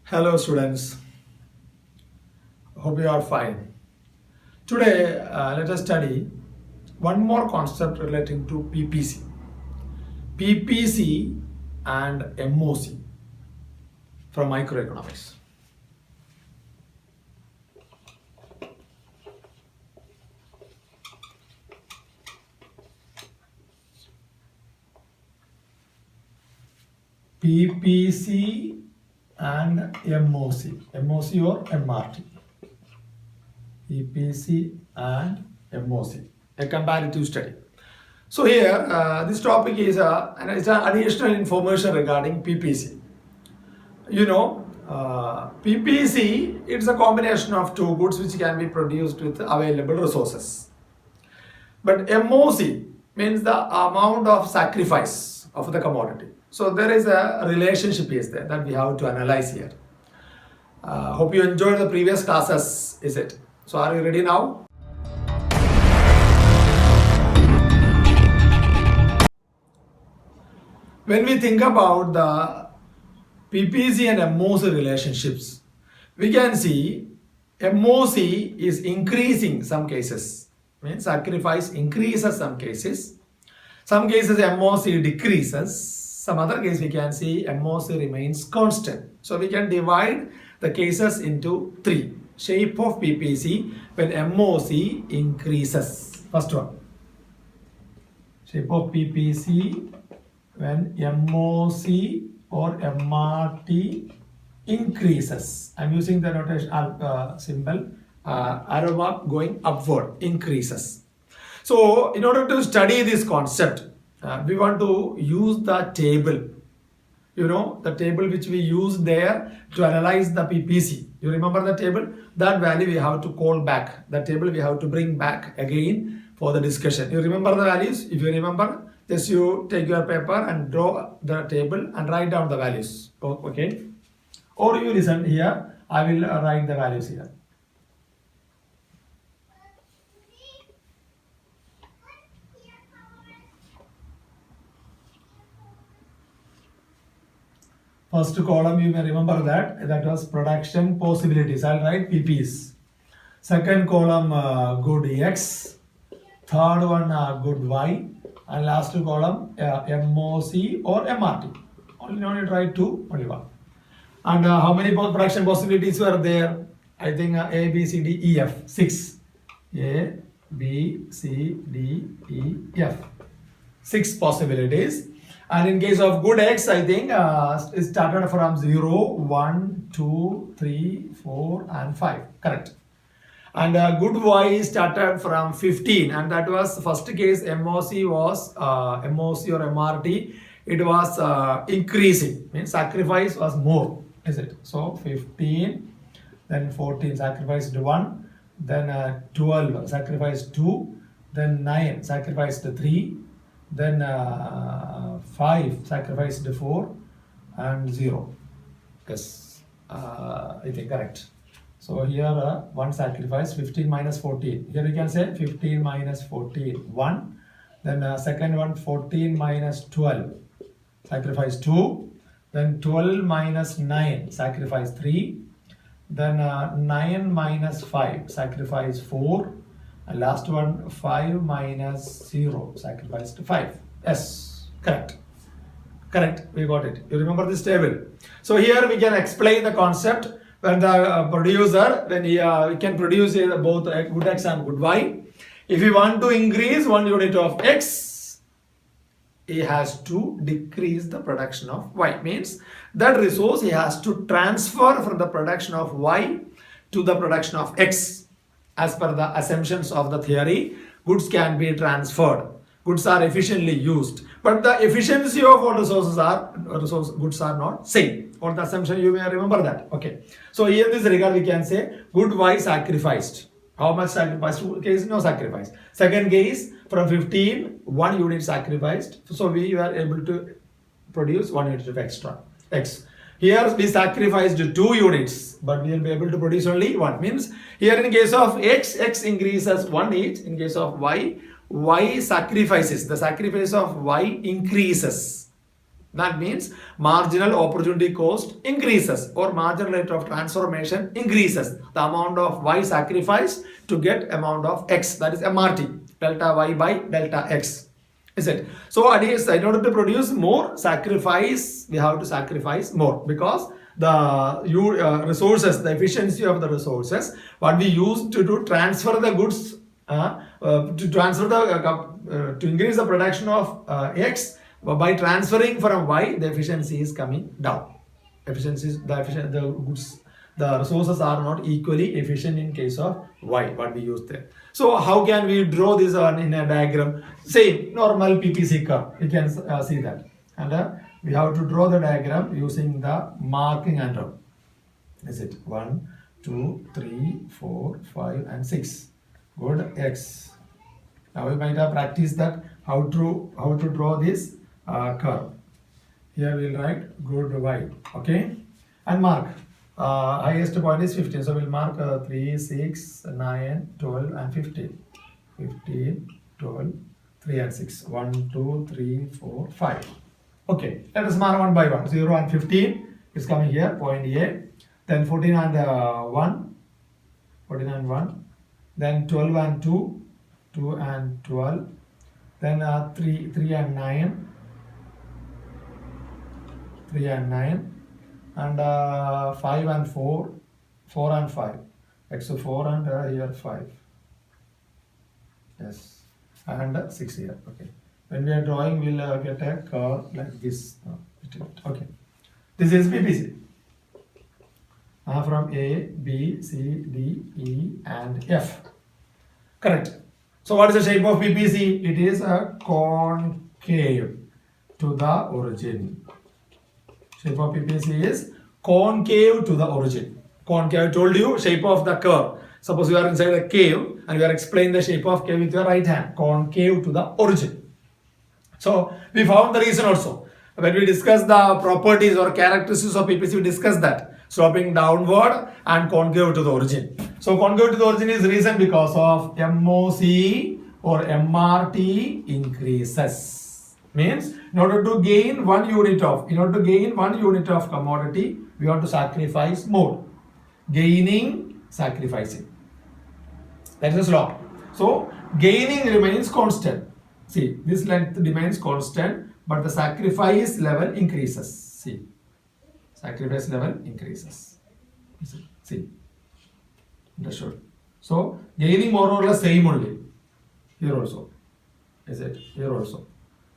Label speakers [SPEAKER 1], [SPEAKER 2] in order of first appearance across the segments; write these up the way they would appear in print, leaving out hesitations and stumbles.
[SPEAKER 1] Hello students, hope you are fine. Today let us study one more concept relating to PPC. PPC and MOC from microeconomics. PPC and MOC, MOC or MRT. PPC and MOC, a comparative study. So here, this topic is an additional information regarding PPC. PPC, it's a combination of two goods which can be produced with available resources. But MOC means the amount of sacrifice of the commodity. So there is a relationship is there that we have to analyze here. Hope you enjoyed the previous classes, is it? So are you ready now? When we think about the PPC and MOC relationships, we can see MOC is increasing some cases, means sacrifice increases some cases. Some cases MOC decreases. Some other case we can see MOC remains constant. So we can divide the cases into three. Shape of PPC when MOC increases. First one. Shape of PPC when MOC or MRT increases. I'm using the notation symbol arrow mark going upward, increases. So in order to study this concept, we want to use the table. The table which we use there to analyze the PPC. You remember the table? That value we have to call back. The table we have to bring back again for the discussion. You remember the values? If you remember, just you take your paper and draw the table and write down the values. Okay? Or you listen here. I will write the values here. First column, you may remember that was production possibilities. I'll write PPs. Second column, good X. Third one, good Y. And last column, MOC or MRT. Only no need to write two, only one. And how many production possibilities were there? I think A, B, C, D, E, F. 6. A, B, C, D, E, F. 6 possibilities. And in case of good X, I think it started from 0, 1, 2, 3, 4, and 5. Correct. And good Y started from 15, and that was first case MOC was MOC or MRT. It was increasing, means sacrifice was more, is it? So 15, then 14 sacrificed 1, then 12 sacrificed 2, then 9 sacrificed 3, then 5 sacrificed 4, and 0. Yes, I think correct. So here 1 sacrifice, 15 minus 14. Here we can say 15 minus 14, 1. Then second one, 14 minus 12, sacrifice 2. Then 12 minus 9, sacrifice 3. Then 9 minus 5, sacrifice 4. And last one, 5 minus 0, sacrificed 5. Yes, correct. Correct, we got it. You remember this table. So here we can explain the concept when the producer, when he can produce both good X and good Y. If he want to increase 1 unit of X, he has to decrease the production of Y. Means that resource he has to transfer from the production of Y to the production of X. As per the assumptions of the theory, goods can be transferred. Goods are efficiently used. But the efficiency of all goods are not same. Or the assumption, you may remember that. Okay. So here in this regard, we can say good Y sacrificed. How much sacrificed? Case no sacrifice. Second case, from 15, 1 unit sacrificed. So we were able to produce 1 unit of extra X. Here we sacrificed 2 units, but we will be able to produce only 1. Means here in case of X, X increases 1 each. In case of Y, Y sacrifices. The sacrifice of Y increases. That means marginal opportunity cost increases or marginal rate of transformation increases. The amount of y sacrifice to get amount of x, that is MRT, delta y by delta x. Is it? So in order to produce more sacrifice, we have to sacrifice more because the resources, the efficiency of the resources, what we use to do transfer the goods, to increase the production of x, by transferring from y, the efficiency is coming down. The goods, the resources are not equally efficient in case of y, what we use there. So how can we draw this in a diagram? Same normal PPC curve, you can see that. And we have to draw the diagram using the marking arrow. Is it 1, 2, 3, 4, 5 and 6. Good, x. Now we might have practiced that how to draw this curve. Here we will write good y, okay, and mark. Highest point is 15, so we'll mark 3, 6, 9, 12 and 15. 15, 12, 3 and 6. 1, 2, 3, 4, 5. Okay, let us mark one by one. 0 and 15 is coming here, point A. Then 14 and 1. 14 and 1. Then 12 and 2. 2 and 12. Then 3 and 9. 3 and 9. And 5 and 4. 4 and 5. X 4 and here 5. Yes. And 6 here. Okay. When we are drawing, we'll get a curve like this. Okay. This is PPC. From A, B, C, D, E and F. Correct. So what is the shape of PPC? It is a concave to the origin. Shape of PPC is concave to the origin. Concave, I told you, shape of the curve. Suppose you are inside a cave and you are explaining the shape of cave with your right hand. Concave to the origin. So we found the reason also. When we discussed the properties or characteristics of PPC, we discussed that. Sloping downward and concave to the origin. So concave to the origin is reason because of MOC or MRT increases. Means in order to gain 1 unit of commodity, we have to sacrifice more. Gaining, sacrificing. That is the law. So gaining remains constant. See, this length remains constant, but the sacrifice level increases. See, sacrifice level increases. See, understood. So gaining more or less same only. Here also. Is it? Here also.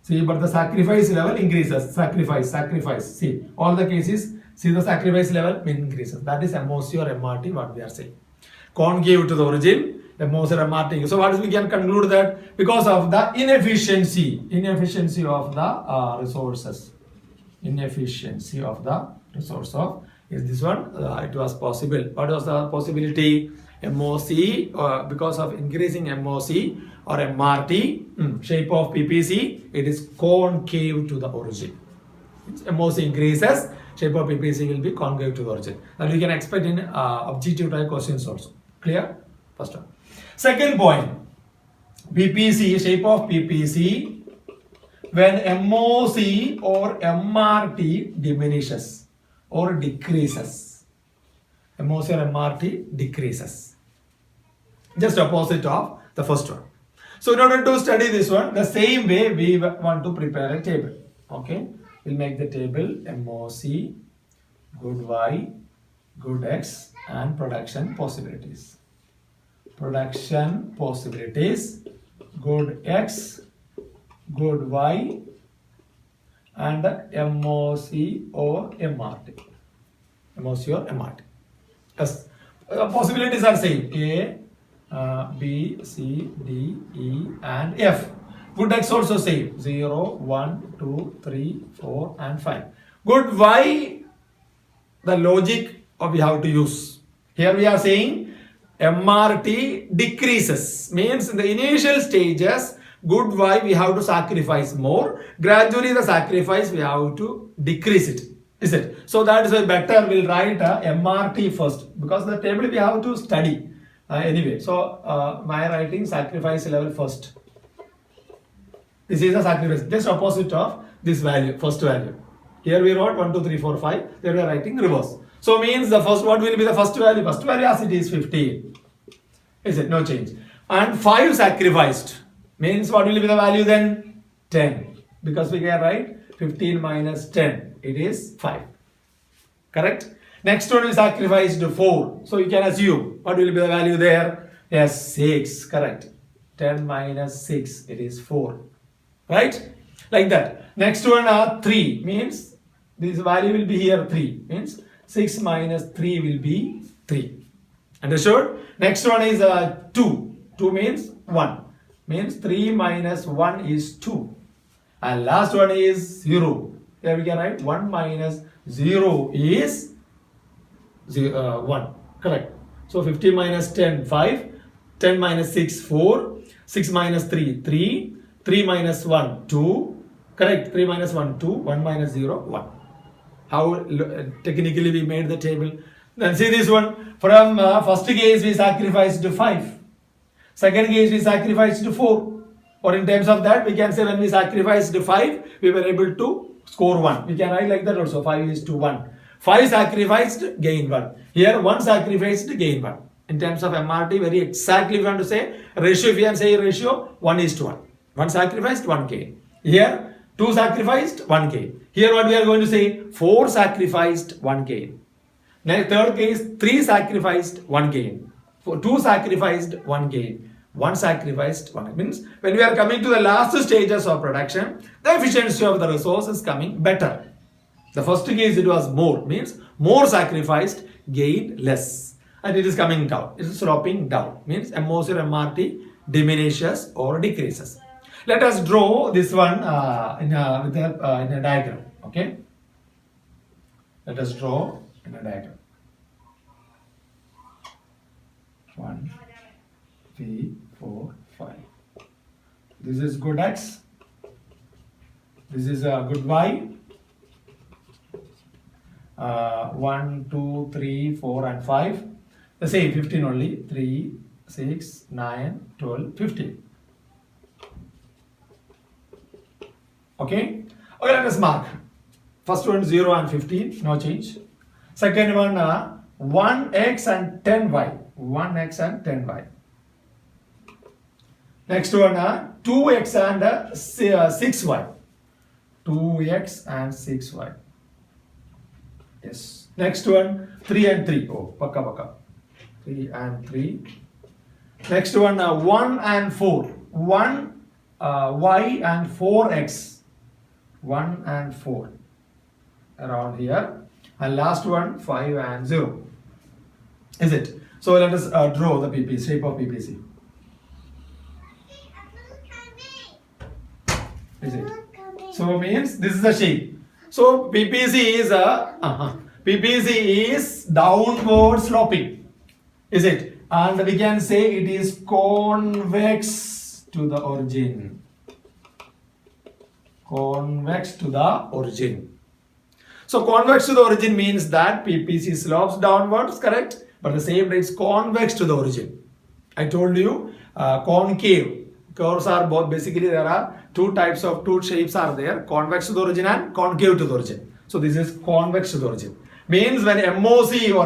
[SPEAKER 1] See, but the sacrifice level increases. Sacrifice. See, all the cases, see the sacrifice level increases. That is MOC or MRT, what we are saying. Concave to the origin. MOC or MRT. So what we can conclude that because of the inefficiency of the resources. Inefficiency of the resource of is this one. It was possible. What was the possibility? MOC, because of increasing MOC or MRT, shape of PPC, it is concave to the origin. MOC increases, shape of PPC will be concave to the origin. That we can expect in objective type questions also. Clear? First one. Second point, PPC, shape of PPC, when MOC or MRT diminishes or decreases. MOC or MRT decreases. Just opposite of the first one. So in order to study this one, the same way we want to prepare a table. Okay, we'll make the table MOC, good Y, good X and production possibilities. Production possibilities, good X, good Y and MOC or MRT. MOC or MRT. Yes, possibilities are same. A, B, C, D, E and F. Good X also same. 0, 1, 2, 3, 4 and 5. Good Y, the logic we have to use. Here we are saying MRT decreases. Means in the initial stages, good Y we have to sacrifice more. Gradually the sacrifice we have to decrease it. Is it? So that is why better we'll write MRT first. Because the table we have to study. Anyway, so my writing sacrifice level first. This is a sacrifice. Just opposite of this value, first value. Here we wrote 1, 2, 3, 4, 5. There we are writing reverse. So means the first, what will be the first value? First value as it is 15. Is it? No change. And 5 sacrificed. Means what will be the value then? 10. Because we can write 15 minus 10. It is 5. Correct? Next one is sacrificed 4. So you can assume what will be the value there? Yes, 6. Correct. 10 minus 6. It is 4. Right? Like that. Next one 3 means this value will be here 3. Means 6 minus 3 will be 3. Understood? Next one is 2. 2 means 1. Means 3 minus 1 is 2. And last one is 0. Here we can write 1 minus 0 is 1. Correct. So 50 minus 10, 5. 10 minus 6, 4. 6 minus 3, 3. 3 minus 1, 2. Correct. 3 minus 1, 2. 1 minus 0, 1. How technically we made the table. Then see this one. From first case we sacrificed 5. Second case we sacrificed 4. Or in terms of that we can say when we sacrificed 5 we were able to score 1. We can write like that also. 5 is to 1. 5 sacrificed, gain 1. Here 1 sacrificed, gain 1. In terms of MRT, very exactly we want to say ratio. If you can say ratio, 1 is to 1. 1 sacrificed, 1 gain. Here 2 sacrificed, 1 gain. Here what we are going to say? 4 sacrificed, 1 gain. Next, third case, 3 sacrificed, 1 gain. 2 sacrificed, 1 gain. 1 sacrificed, 1 means when we are coming to the last stages of production, the efficiency of the resource is coming better. The first case it was more, means more sacrificed, gained less. And it is coming down. It is sloping down. Means MOC or MRT diminishes or decreases. Let us draw this one in a diagram. Okay. Let us draw in a diagram. 1, 3, 4, 5. This is good X. This is a good Y. 1, 2, 3, 4 and 5. The same 15 only. 3, 6, 9, 12, 15. Okay. Okay, let us mark. First one 0 and 15. No change. Second one 1x and 10y. 1x and 10y. Next one 2x and 6y. 2x and 6y. Yes. Next one 3 and 3. Oh, pakka pakka. 3 and 3. Next one 1 and 4. 1 y and 4x. 1 and 4. Around here. And last one 5 and 0. Is it? So let us draw the PPC, shape of PPC. Is it? So means this is the shape. So PPC is PPC is downward sloping. Is it? And we can say it is convex to the origin. Convex to the origin. So convex to the origin means that PPC slopes downwards, correct? But the same rate is convex to the origin. I told you concave. Curves are both, basically there are two shapes are there. Convex to the origin and concave to the origin. So this is convex to the origin. Means when MOC or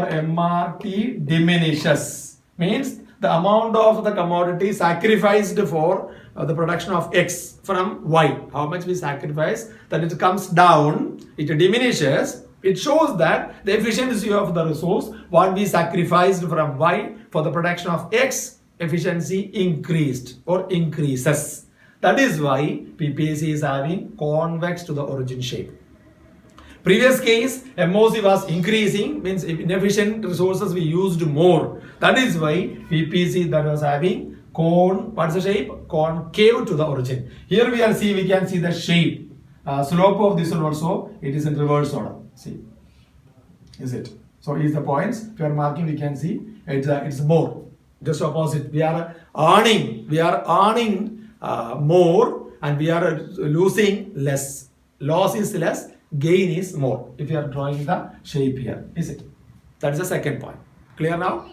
[SPEAKER 1] MRT diminishes. Means the amount of the commodity sacrificed for the production of X from Y. How much we sacrifice, that it comes down, it diminishes. It shows that the efficiency of the resource, what we sacrificed from Y for the production of X, efficiency increased or increases. That is why PPC is having convex to the origin shape. Previous case, MOC was increasing, means inefficient resources we used more. That is why PPC that was having what's the shape? Concave to the origin. Here we can see the shape. Slope of this one also, it is in reverse order. See, is it? So is the points. If you are marking, we can see it's more. Just opposite. We are earning more, and we are losing less. Loss is less, gain is more. If you are drawing the shape here, is it? That is the second point. Clear now?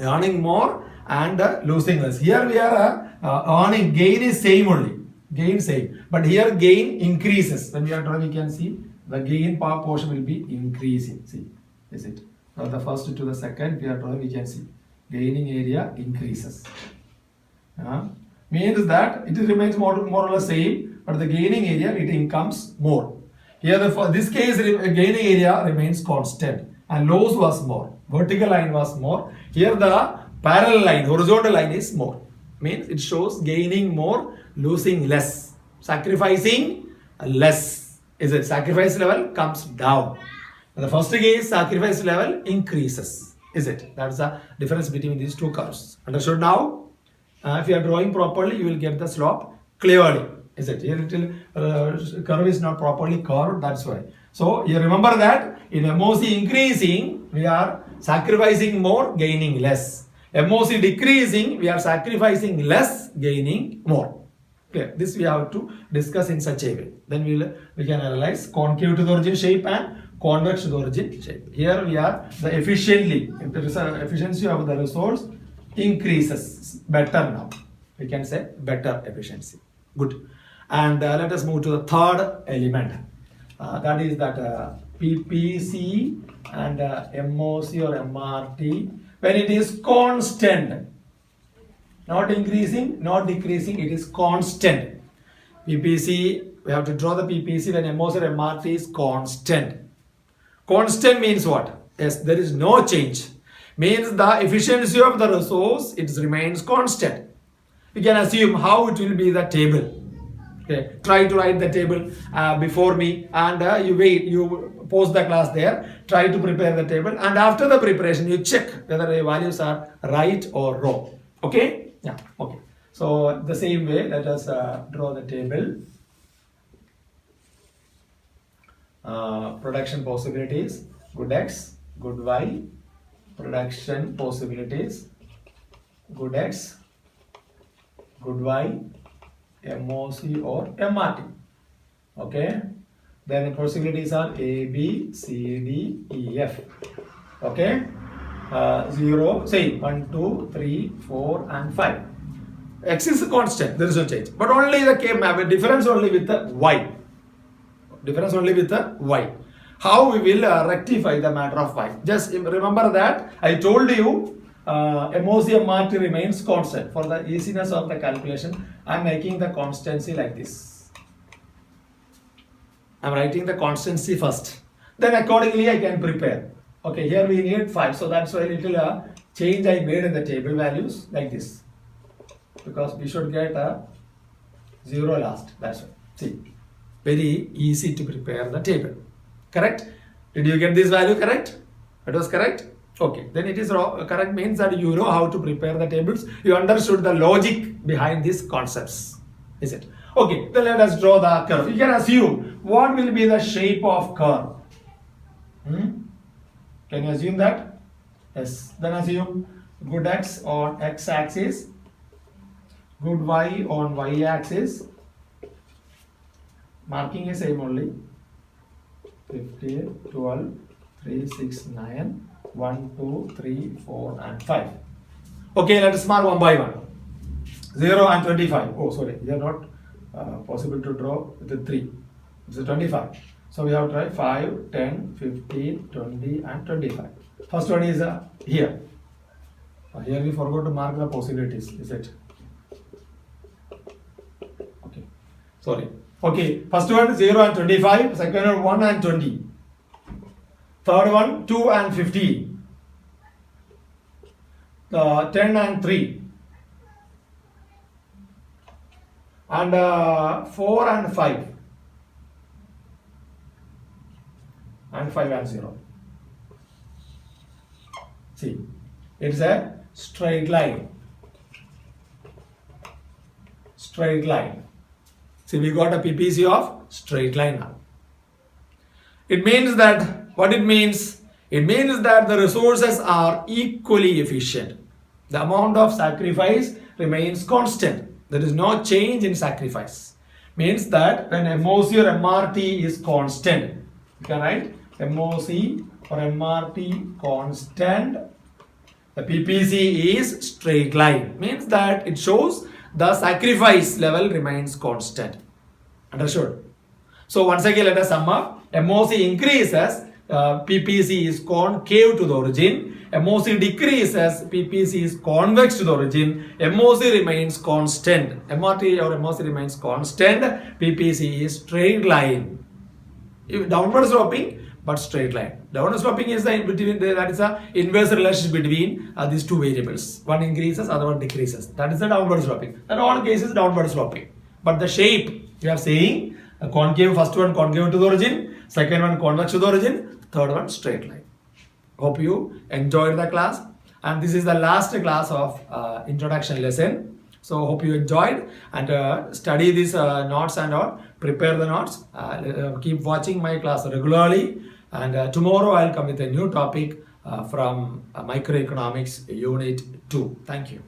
[SPEAKER 1] Earning more and losing less. Here we are earning, gain is same only, gain same, but here gain increases. When we are drawing, we can see the gain portion will be increasing. See, is it? From the first to the second, we are drawing, we can see gaining area increases. Means that it remains more or less same, but the gaining area it incomes more. Here this case gaining area remains constant and loss was more. Vertical line was more. Here the parallel line, horizontal line is more. Means it shows gaining more, losing less, sacrificing less. Is it? Sacrifice level comes down. In the first case, sacrifice level increases. Is it? That's the difference between these two curves. Understood now? If you are drawing properly, you will get the slope clearly. Is it? Here little curve is not properly curved. That's why. So you remember that in MOC increasing, we are sacrificing more, gaining less. MOC decreasing, we are sacrificing less, gaining more. Okay, this we have to discuss in such a way. Then we can analyze concave to the origin shape and convex to the origin shape. Here we are the efficiency of the resource increases better now. We can say better efficiency. Good. And let us move to the third element. That is that PPC and MOC or MRT, when it is constant, not increasing, not decreasing, it is constant. PPC, we have to draw the PPC when MOC or MRT is constant. Constant means what? Yes, there is no change. Means the efficiency of the resource, it remains constant. We can assume how it will be the table. Okay, try to write the table before me, and you pause the class there, try to prepare the table, and after the preparation you check whether the values are right or wrong. Okay? Yeah, okay. So the same way, let us draw the table. Production possibilities, good X, good Y. Production possibilities, good X, good Y, MOC or MRT. Okay. Then the possibilities are A, B, C, D, E, F. Okay. 0, say 1, 2, 3, 4 and 5. X is constant, there is no change. But only the difference only with the Y. Difference only with the Y. How we will rectify the matter of Y? Just remember that I told you MOC MRT remains constant. For the easiness of the calculation, I am making the constancy like this. I am writing the constancy first. Then accordingly I can prepare. Okay, here we need 5. So that's why little change I made in the table values like this. Because we should get a 0 last. That's why. See, very easy to prepare the table. Correct? Did you get this value correct? It was correct? Okay. Then it is correct means that you know how to prepare the tables. You understood the logic behind these concepts. Is it? Okay. Then let us draw the curve. You can assume what will be the shape of curve. Can you assume that? Yes. Then assume good X on X axis, good Y on Y axis. Marking is same only. 15, 12, 3, 6, 9, 1, 2, 3, 4 and 5. Okay, let us mark one by one. 0 and 25. Oh, sorry, they are not possible to draw the 3. It's a 25. So we have to try 5, 10, 15, 20 and 25. First one is here. Here we forgot to mark the possibilities, is it? Okay, sorry. Okay, first one 0 and 25, second one 1 and 20, third one 2 and 15, 10 and 3, and 4 and 5, and 5 and 0. See, it's a straight line. Straight line. See, we got a PPC of straight line now. It means that, what it means? It means that the resources are equally efficient. The amount of sacrifice remains constant. There is no change in sacrifice. Means that when MOC or MRT is constant, you can write MOC or MRT constant, The PPC is straight line. Means that it shows the sacrifice level remains constant. Understood? So once again, let us sum up. MOC increases, PPC is concave to the origin. MOC decreases, PPC is convex to the origin. MOC remains constant. MRT or MOC remains constant. PPC is straight line. If downward sloping, but straight line. Downward sloping is the that is the inverse relationship between these two variables. One increases, other one decreases. That is the downward sloping. In all cases, downward sloping. But the shape, we are saying, concave, first one concave to the origin, second one convex to the origin, third one straight line. Hope you enjoyed the class, and this is the last class of introduction lesson. So hope you enjoyed, and study these notes and all, prepare the notes, keep watching my class regularly, and tomorrow I'll come with a new topic from microeconomics unit 2. Thank you.